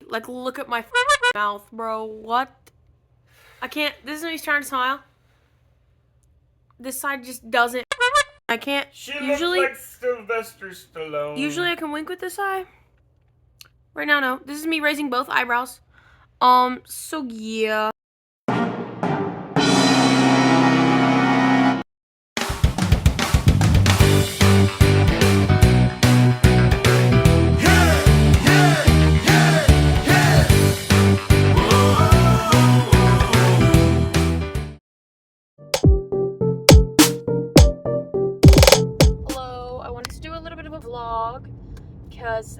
Like, look at my mouth, bro. What? I can't. This is me trying to smile. This side just doesn't. I can't. She usually looks like Sylvester Stallone. Usually I can wink with this eye. Right now, no. This is me raising both eyebrows. So yeah. Vlog because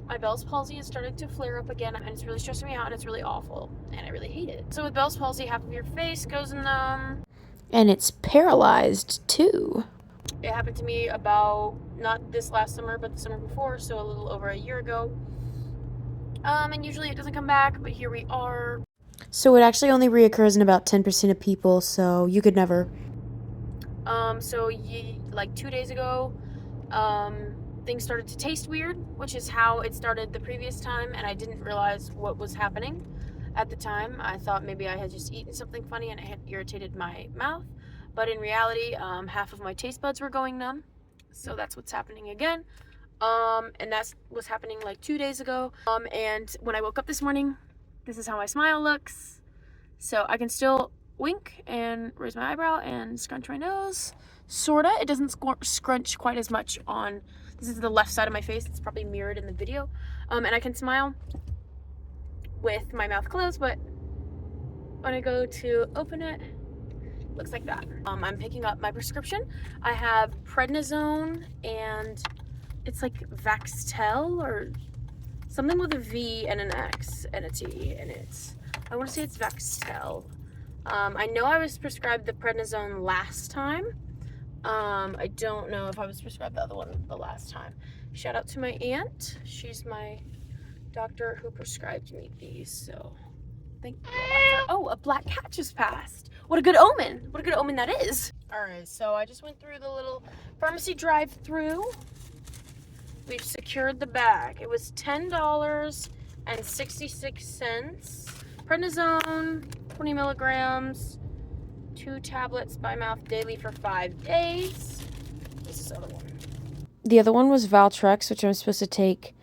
my Bell's palsy is starting to flare up again, and it's really stressing me out, and it's really awful, and I really hate it. So with Bell's palsy, half of your face goes numb, and it's paralyzed too. It happened to me about, not this last summer, but the summer before, so a little over a year ago. And usually it doesn't come back, but here we are. So it actually only reoccurs in about 10% of people, so you could never. So like 2 days ago, things started to taste weird, which is how it started the previous time, and I didn't realize what was happening at the time. I thought maybe I had just eaten something funny and it had irritated my mouth, but in reality, half of my taste buds were going numb, so that's what's happening again. And that was happening like 2 days ago, and when I woke up this morning, this is how my smile looks. So I can still wink and raise my eyebrow and scrunch my nose. Sorta. It doesn't scrunch quite as much on, this is the left side of my face. It's probably mirrored in the video. And I can smile with my mouth closed, but when I go to open it, it looks like that. I'm picking up my prescription. I have prednisone, and it's like Vaxtel or something with a V and an X and a T, and I want to say it's Vaxtel. I know I was prescribed the prednisone last time. I don't know if I was prescribed the other one the last time. Shout out to my aunt. She's my doctor who prescribed me these, so thank you. Oh, a black cat just passed. What a good omen. What a good omen that is. Alright, so I just went through the little pharmacy drive-through. We've secured the bag. It was $10.66. Prednisone, 20 milligrams. 2 tablets by mouth daily for 5 days. This is the other one. The other one was Valtrex, which I'm supposed to take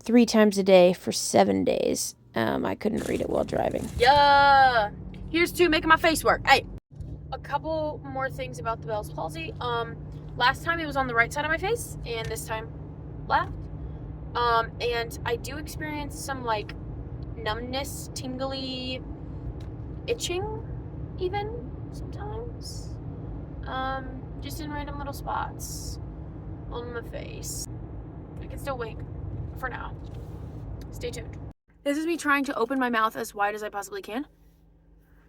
3 times a day for 7 days. I couldn't read it while driving. Yeah. Here's to making my face work. Hey. A couple more things about the Bell's palsy. Last time it was on the right side of my face, and this time left. And I do experience some like numbness, tingly, itching even sometimes, just in random little spots on my face. I can still wink for now. Stay tuned. This is me trying to open my mouth as wide as I possibly can.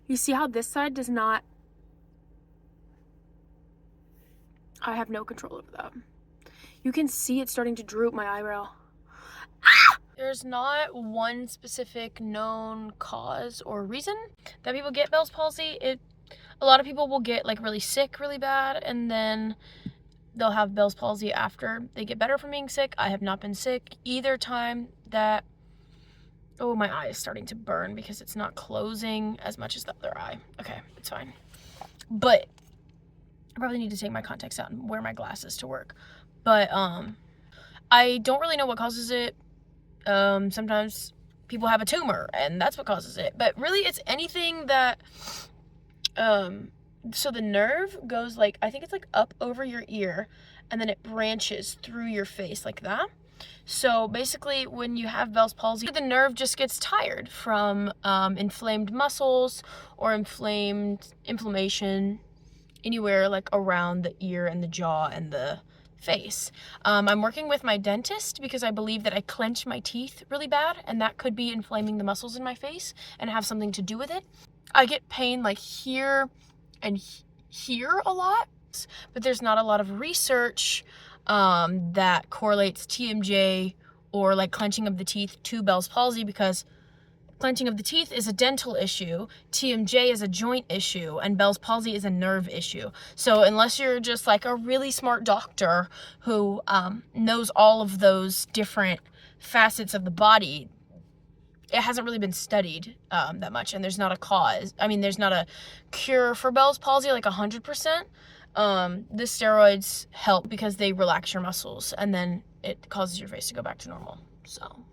You see how this side does not, I have no control over that. You can see it starting to droop my eyebrow. Ah! There's not one specific known cause or reason that people get Bell's palsy. A lot of people will get like really sick really bad, and then they'll have Bell's palsy after they get better from being sick. I have not been sick either time that, oh, my eye is starting to burn because it's not closing as much as the other eye. Okay, it's fine. But I probably need to take my contacts out and wear my glasses to work. But I don't really know what causes it. Sometimes people have a tumor and that's what causes it, but really it's anything that, so the nerve goes like, I think it's like up over your ear, and then it branches through your face like that. So basically when you have Bell's palsy, the nerve just gets tired from inflamed muscles or inflammation anywhere like around the ear and the jaw and the face. I'm working with my dentist because I believe that I clench my teeth really bad, and that could be inflaming the muscles in my face and have something to do with it. I get pain like here and here a lot, but there's not a lot of research that correlates TMJ or like clenching of the teeth to Bell's palsy, because clenching of the teeth is a dental issue, TMJ is a joint issue, and Bell's palsy is a nerve issue. So unless you're just like a really smart doctor who knows all of those different facets of the body, it hasn't really been studied that much, and there's not a cause. I mean, there's not a cure for Bell's palsy, like 100%. The steroids help because they relax your muscles, and then it causes your face to go back to normal, so.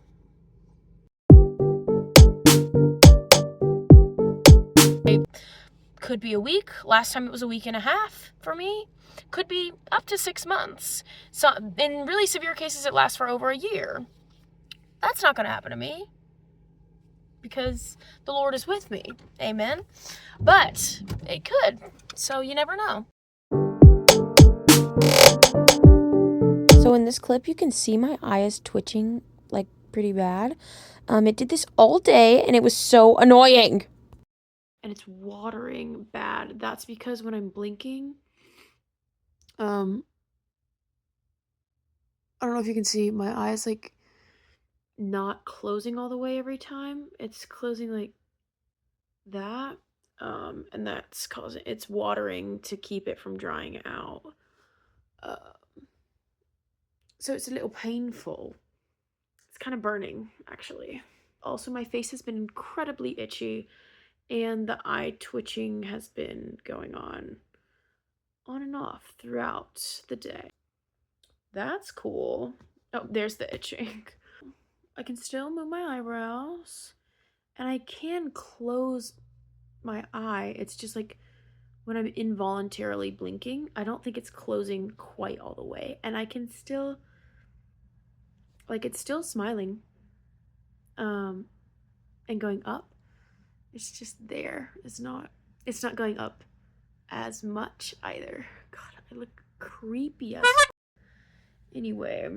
It could be a week. Last time it was a week and a half for me. Could be up to 6 months. So in really severe cases, it lasts for over a year. That's not going to happen to me because the Lord is with me. Amen. But it could. So you never know. So in this clip, you can see my eye is twitching like pretty bad. It did this all day and it was so annoying. And it's watering bad. That's because when I'm blinking, I don't know if you can see, my eye is like not closing all the way every time. It's closing like that. And that's causing, it's watering to keep it from drying out. So it's a little painful. It's kind of burning, actually. Also, my face has been incredibly itchy, and the eye twitching has been going on and off throughout the day. That's cool. Oh, there's the itching. I can still move my eyebrows, and I can close my eye. It's just like when I'm involuntarily blinking, I don't think it's closing quite all the way, and I can still, like, it's still smiling, and going up. It's just there. It's not going up as much either. God, I look creepy as. Anyway,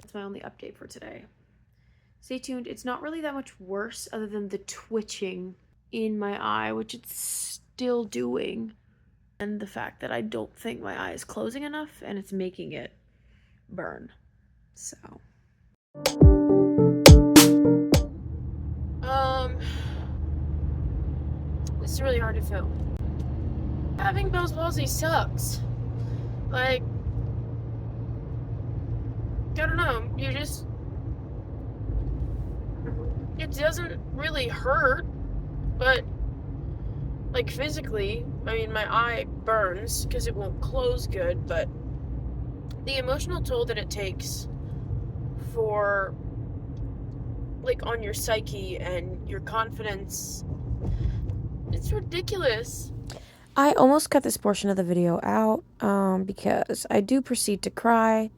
that's my only update for today. Stay tuned. It's not really that much worse other than the twitching in my eye, which it's still doing, and the fact that I don't think my eye is closing enough and it's making it burn. So this is really hard to film. Having Bell's palsy sucks. Like, I don't know, it doesn't really hurt, but like physically, I mean, my eye burns because it won't close good, but the emotional toll that it takes for, like, on your psyche and your confidence, it's ridiculous. I almost cut this portion of the video out because I do proceed to cry.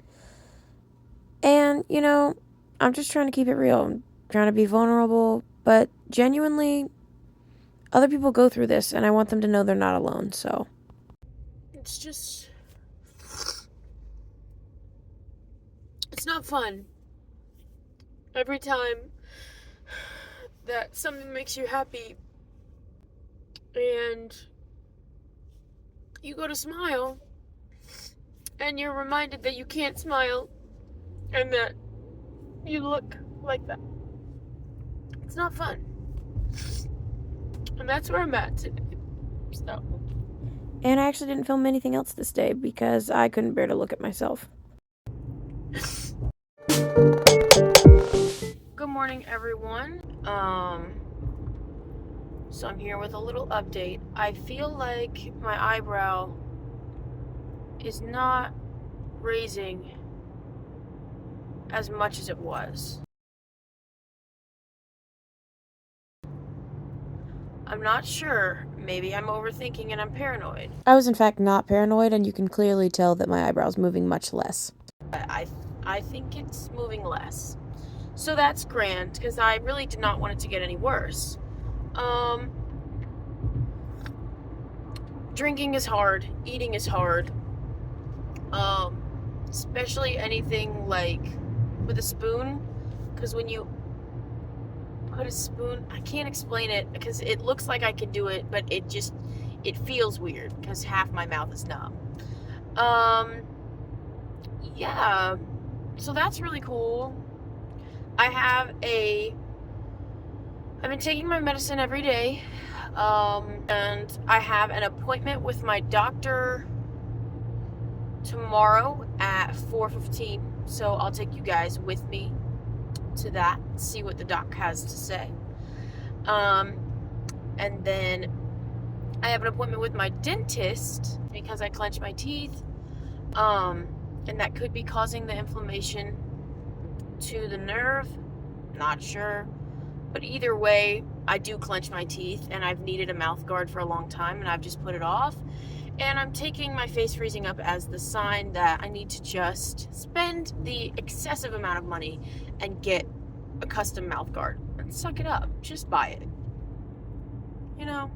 And, you know, I'm just trying to keep it real. I'm trying to be vulnerable, but genuinely, other people go through this, and I want them to know they're not alone, so. It's just, it's not fun. Every time that something makes you happy and you go to smile and you're reminded that you can't smile and that you look like that, it's not fun. And that's where I'm at today. So. And I actually didn't film anything else this day because I couldn't bear to look at myself. Good morning, everyone. So I'm here with a little update. I feel like my eyebrow is not raising as much as it was. I'm not sure. Maybe I'm overthinking and I'm paranoid. I was in fact not paranoid, and you can clearly tell that my eyebrow's moving much less. I think it's moving less. So that's grand, because I really did not want it to get any worse. Drinking is hard. Eating is hard. Especially anything like with a spoon, because when you put a spoon, I can't explain it because it looks like I can do it, but it feels weird because half my mouth is numb. Yeah, so that's really cool. I've been taking my medicine every day, and I have an appointment with my doctor tomorrow at 4:15, so I'll take you guys with me to that, see what the doc has to say. And then I have an appointment with my dentist because I clench my teeth. And that could be causing the inflammation to the nerve. Not sure. But either way, I do clench my teeth, and I've needed a mouth guard for a long time, and I've just put it off. And I'm taking my face freezing up as the sign that I need to just spend the excessive amount of money and get a custom mouth guard. And suck it up. Just buy it. You know,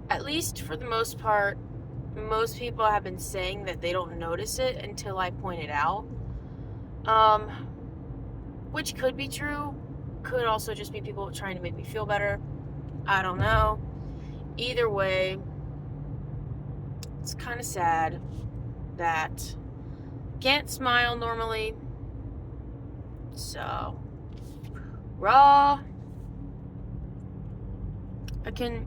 at least for the most part, most people have been saying that they don't notice it until I point it out. Which could be true. Could also just be people trying to make me feel better. I don't know. Either way, it's kind of sad that I can't smile normally. So, raw. I can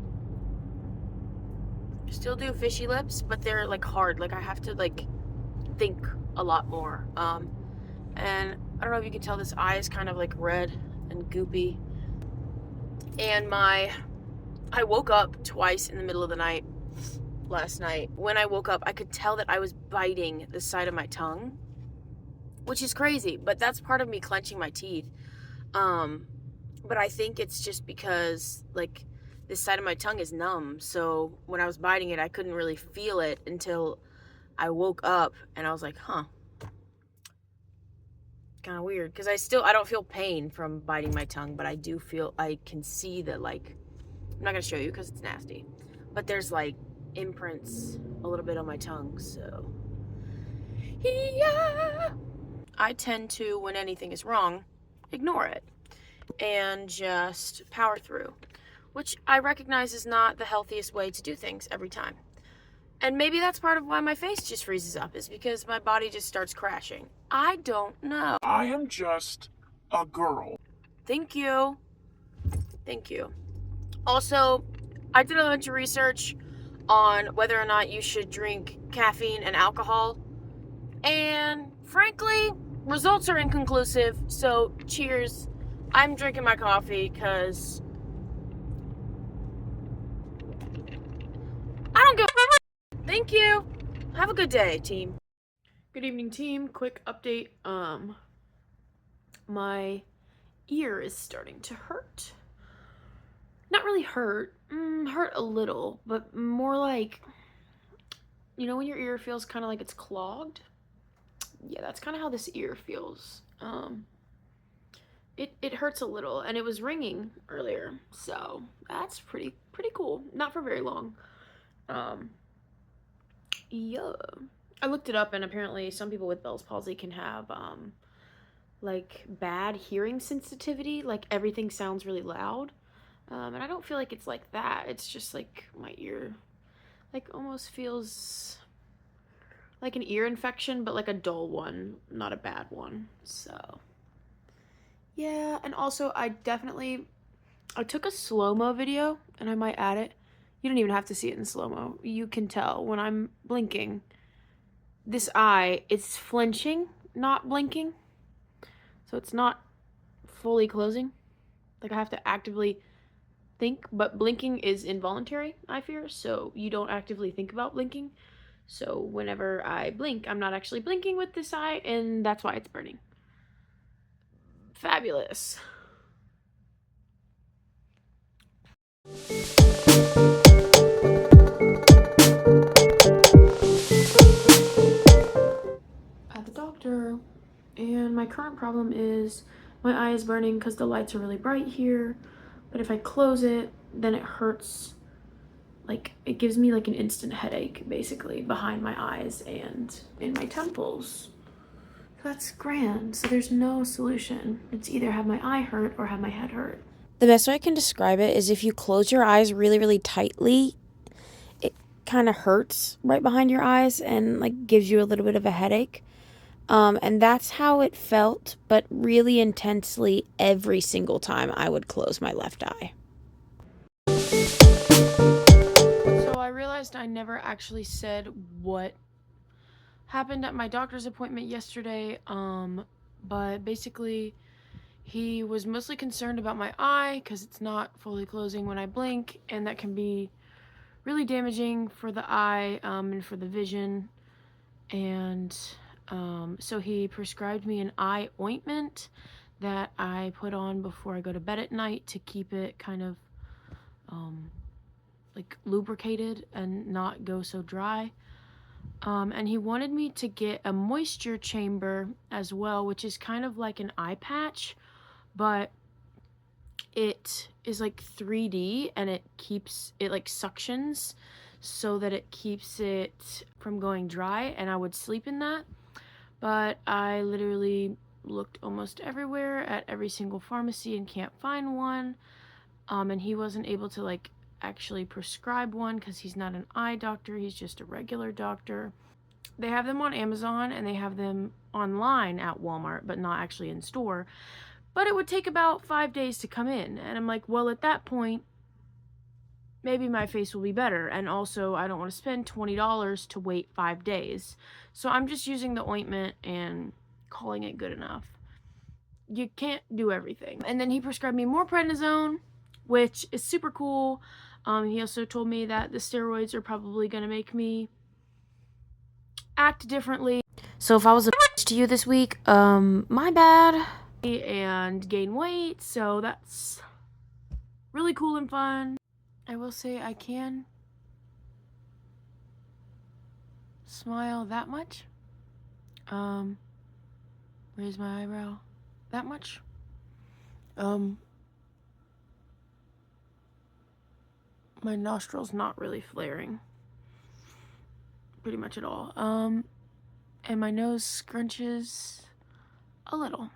still do fishy lips, but they're like hard. Like I have to like think a lot more. And I don't know if you can tell, this eye is kind of like red and goopy. And I woke up twice in the middle of the night last night. When I woke up, I could tell that I was biting the side of my tongue, which is crazy, but that's part of me clenching my teeth. But I think it's just because like this side of my tongue is numb, so when I was biting it, I couldn't really feel it until I woke up, and I was like, huh. Kind of weird, because I don't feel pain from biting my tongue, but I do feel, I can see that, like, I'm not going to show you because it's nasty, but there's like imprints a little bit on my tongue, so yeah. I tend to, when anything is wrong, ignore it and just power through, which I recognize is not the healthiest way to do things every time. And maybe that's part of why my face just freezes up, is because my body just starts crashing. I don't know. I am just a girl. Thank you. Thank you. Also, I did a bunch of research on whether or not you should drink caffeine and alcohol. And frankly, results are inconclusive. So cheers. I'm drinking my coffee because I don't give a. Thank you. Have a good day, team. Good evening, team. Quick update. My ear is starting to hurt. Not really hurt. Hurt a little, but more like, you know when your ear feels kind of like it's clogged? Yeah, that's kind of how this ear feels. It hurts a little, and it was ringing earlier, so that's pretty cool. Not for very long. Yeah. I looked it up, and apparently some people with Bell's palsy can have like bad hearing sensitivity, like everything sounds really loud. And I don't feel like it's like that. It's just like my ear like almost feels like an ear infection, but like a dull one, not a bad one. So yeah. And also I took a slow-mo video, and I might add it. You don't even have to see it in slow-mo. You can tell when I'm blinking, this eye is flinching, not blinking. So it's not fully closing. Like I have to actively think, but blinking is involuntary, I fear, so you don't actively think about blinking. So whenever I blink, I'm not actually blinking with this eye, and that's why it's burning. Fabulous. At the doctor, and my current problem is my eye is burning because the lights are really bright here, but if I close it, then it hurts. Like, it gives me like an instant headache, basically, behind my eyes and in my temples. That's grand. So there's no solution. It's either have my eye hurt or have my head hurt. The best way I can describe it is if you close your eyes really, really tightly, it kind of hurts right behind your eyes and like gives you a little bit of a headache. And that's how it felt, but really intensely every single time I would close my left eye. So I realized I never actually said what happened at my doctor's appointment yesterday. But basically He was mostly concerned about my eye because it's not fully closing when I blink, and that can be really damaging for the eye and for the vision. And so he prescribed me an eye ointment that I put on before I go to bed at night to keep it kind of like lubricated and not go so dry. And he wanted me to get a moisture chamber as well, which is kind of like an eye patch, but it is like 3D, and it like suctions so that it keeps it from going dry, and I would sleep in that. But I literally looked almost everywhere at every single pharmacy and can't find one. And he wasn't able to like actually prescribe one because he's not an eye doctor, he's just a regular doctor. They have them on Amazon and they have them online at Walmart, but not actually in store. But it would take about 5 days to come in. And I'm like, well, at that point, maybe my face will be better. And also, I don't want to spend $20 to wait 5 days. So I'm just using the ointment and calling it good enough. You can't do everything. And then he prescribed me more prednisone, which is super cool. He also told me that the steroids are probably going to make me act differently. So if I was a bitch to you this week, my bad. And gain weight, so that's really cool and fun. I will say I can smile that much. Raise my eyebrow that much. My nostrils not really flaring pretty much at all. And my nose scrunches a little.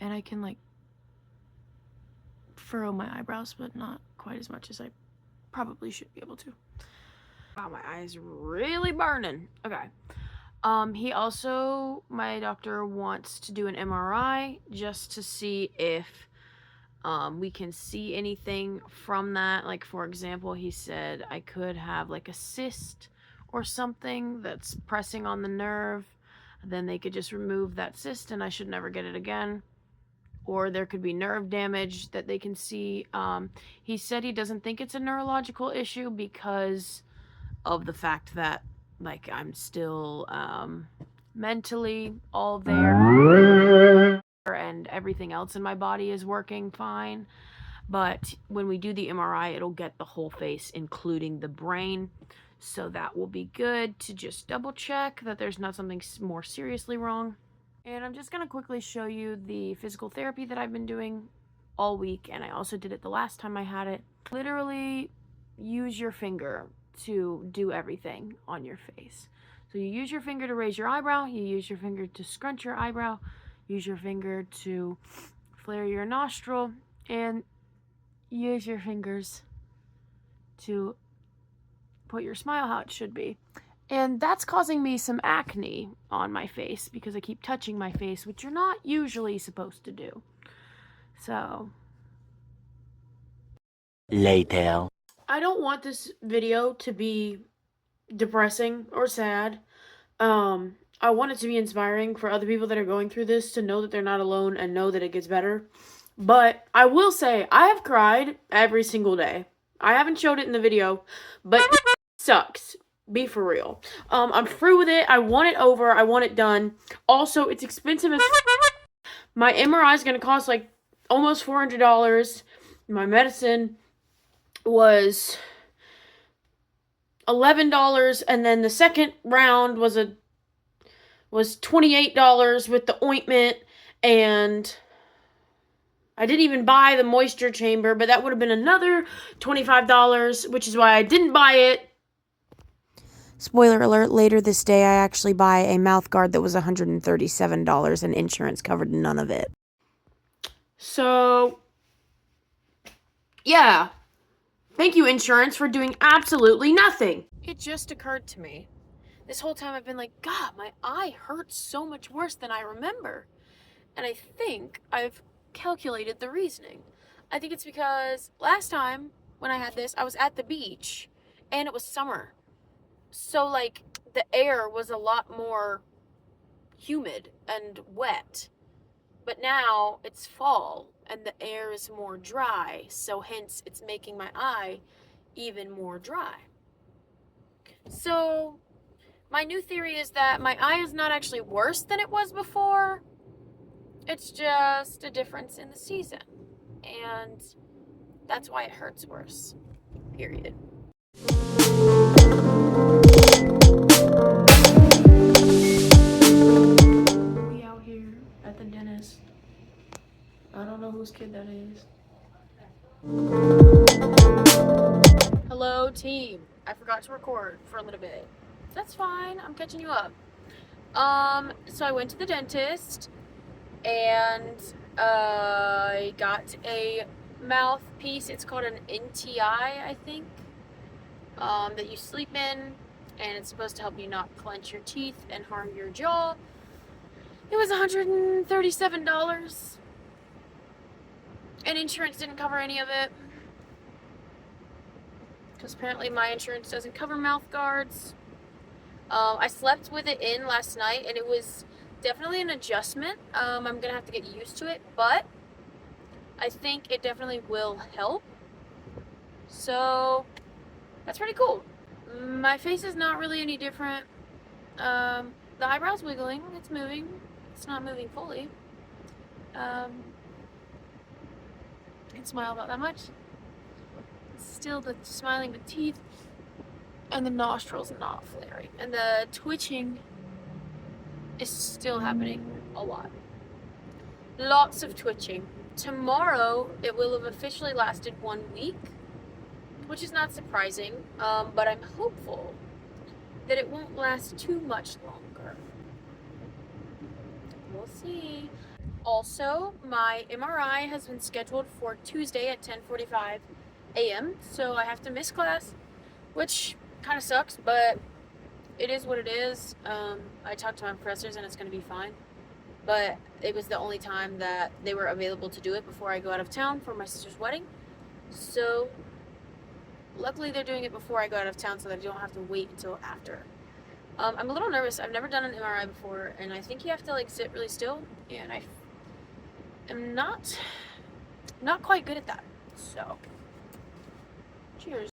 And I can like furrow my eyebrows, but not quite as much as I probably should be able to. Wow, my eye's really burning. Okay. My doctor wants to do an MRI just to see if we can see anything from that. Like, for example, he said I could have like a cyst or something that's pressing on the nerve. Then they could just remove that cyst and I should never get it again. Or there could be nerve damage that they can see. He said he doesn't think it's a neurological issue because of the fact that, like, I'm still mentally all there and everything else in my body is working fine. But when we do the MRI, it'll get the whole face, including the brain. So that will be good to just double check that there's not something more seriously wrong. And I'm just going to quickly show you the physical therapy that I've been doing all week, and I also did it the last time I had it. Literally use your finger to do everything on your face. So you use your finger to raise your eyebrow, you use your finger to scrunch your eyebrow, use your finger to flare your nostril, and use your fingers to put your smile how it should be. And that's causing me some acne on my face because I keep touching my face, which you're not usually supposed to do. So. Later. I don't want this video to be depressing or sad. I want it to be inspiring for other people that are going through this to know that they're not alone and know that it gets better. But I will say, I have cried every single day. I haven't showed it in the video, but it sucks. Be for real. I'm through with it. I want it over. I want it done. Also, it's expensive as my MRI is going to cost like almost $400. My medicine was $11, and then the second round was $28 with the ointment, and I didn't even buy the moisture chamber, but that would have been another $25, which is why I didn't buy it. Spoiler alert, later this day I actually buy a mouth guard that was $137 and insurance covered none of it. So, yeah. Thank you, insurance, for doing absolutely nothing. It just occurred to me. This whole time I've been like, God, my eye hurts so much worse than I remember. And I think I've calculated the reasoning. I think it's because last time when I had this, I was at the beach and it was summer. So, like, the air was a lot more humid and wet. But But now it's fall and the air is more dry, so hence it's making my eye even more dry. So my new theory is that my eye is not actually worse than it was before. It's just a difference in the season. And that's why it hurts worse. Period. We out here at the dentist. I don't know whose kid that is. Hello, team. I forgot to record for a little bit. That's fine. I'm catching you up. So I went to the dentist and I got a mouthpiece. It's called an NTI, I think, that you sleep in, and it's supposed to help you not clench your teeth and harm your jaw. It was $137, and insurance didn't cover any of it, because apparently my insurance doesn't cover mouth guards. I slept with it in last night, and it was definitely an adjustment. I'm gonna have to get used to it, but I think it definitely will help. So that's pretty cool. My face is not really any different. The eyebrow's wiggling, it's moving. It's not moving fully. I can smile about that much. Still the smiling with teeth, and the nostrils not flaring, and the twitching is still happening a lot. Lots of twitching. Tomorrow it will have officially lasted 1 week, which is not surprising, but I'm hopeful that it won't last too much longer. We'll see. Also, my MRI has been scheduled for Tuesday at 10:45 a.m., so I have to miss class, which kind of sucks, but it is what it is. I talked to my professors and it's going to be fine, but it was the only time that they were available to do it before I go out of town for my sister's wedding. So luckily they're doing it before I go out of town so that I don't have to wait until after. I'm a little nervous. I've never done an MRI before, and I think you have to like sit really still, and I am not quite good at that. So cheers.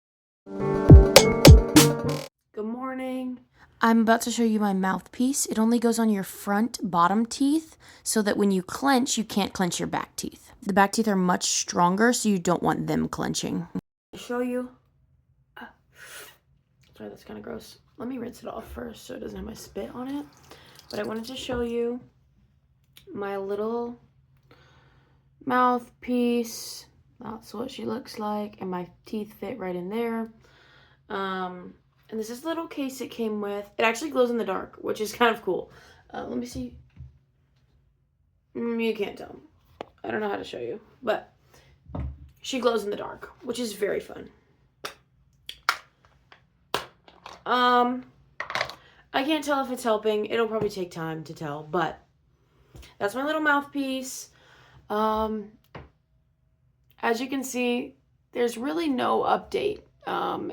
Good morning. I'm about to show you my mouthpiece. It only goes on your front bottom teeth so that when you clench, you can't clench your back teeth. The back teeth are much stronger, so you don't want them clenching. I'll show you. Sorry, that's kind of gross. Let me rinse it off first so it doesn't have my spit on it. But I wanted to show you my little mouthpiece. That's what she looks like, and my teeth fit right in there. And this is the little case it came with. It actually glows in the dark, which is kind of cool. Let me see. You can't tell. I don't know how to show you, but she glows in the dark, which is very fun. I can't tell if it's helping. It'll probably take time to tell, but that's my little mouthpiece. As you can see, there's really no update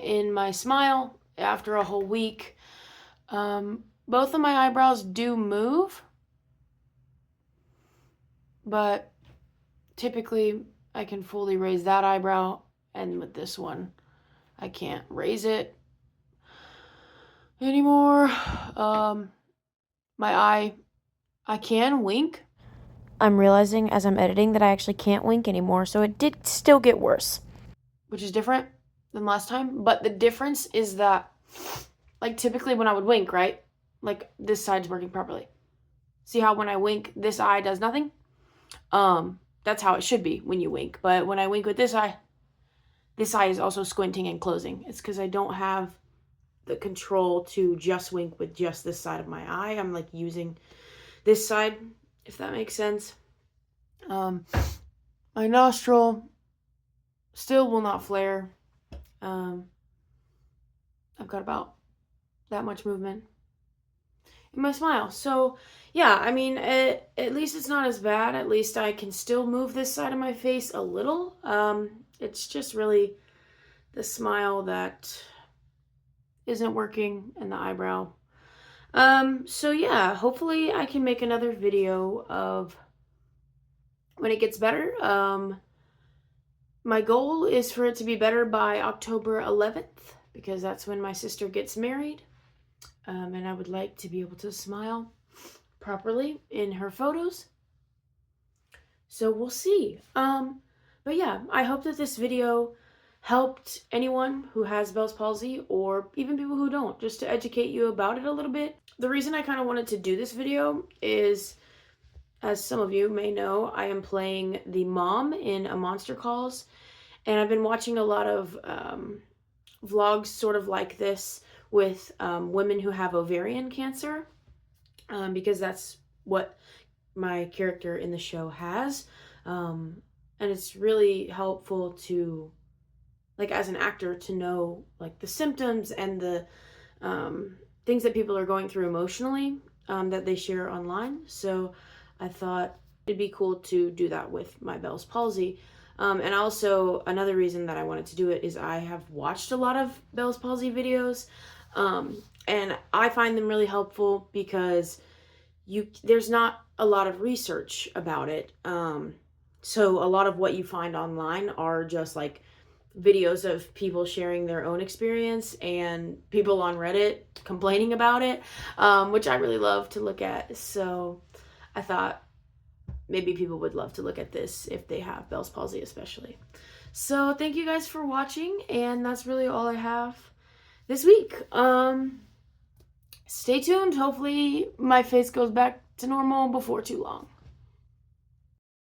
in my smile after a whole week. Both of my eyebrows do move, but typically I can fully raise that eyebrow, and with this one I can't raise it anymore. My eye, I can wink. I'm realizing as I'm editing that I actually can't wink anymore, so it did still get worse. Which is different than last time, but the difference is that, like, typically when I would wink, right? Like, this side's working properly. See how when I wink, this eye does nothing? That's how it should be when you wink. But when I wink with this eye is also squinting and closing. It's because I don't have the control to just wink with just this side of my eye. I'm, like, using this side, if that makes sense. My nostril still will not flare. I've got about that much movement in my smile. So yeah, I mean, at least it's not as bad. At least I can still move this side of my face a little. It's just really the smile that isn't working, and the eyebrow. So yeah, hopefully I can make another video of when it gets better. My goal is for it to be better by October 11th, because that's when my sister gets married. And I would like to be able to smile properly in her photos. So we'll see. But yeah, I hope that this video helped anyone who has Bell's palsy, or even people who don't, just to educate you about it a little bit. The reason I kind of wanted to do this video is, as some of you may know, I am playing the mom in A Monster Calls, and I've been watching a lot of vlogs sort of like this with women who have ovarian cancer, because that's what my character in the show has. And it's really helpful to, like, as an actor, to know like the symptoms and the things that people are going through emotionally that they share online. So I thought it'd be cool to do that with my Bell's palsy. And also, another reason that I wanted to do it is I have watched a lot of Bell's palsy videos, and I find them really helpful because there's not a lot of research about it. So a lot of what you find online are just like videos of people sharing their own experience and people on Reddit complaining about it, which I really love to look at. So I thought maybe people would love to look at this if they have Bell's palsy especially. So thank you guys for watching, and that's really all I have this week. Stay tuned. Hopefully my face goes back to normal before too long.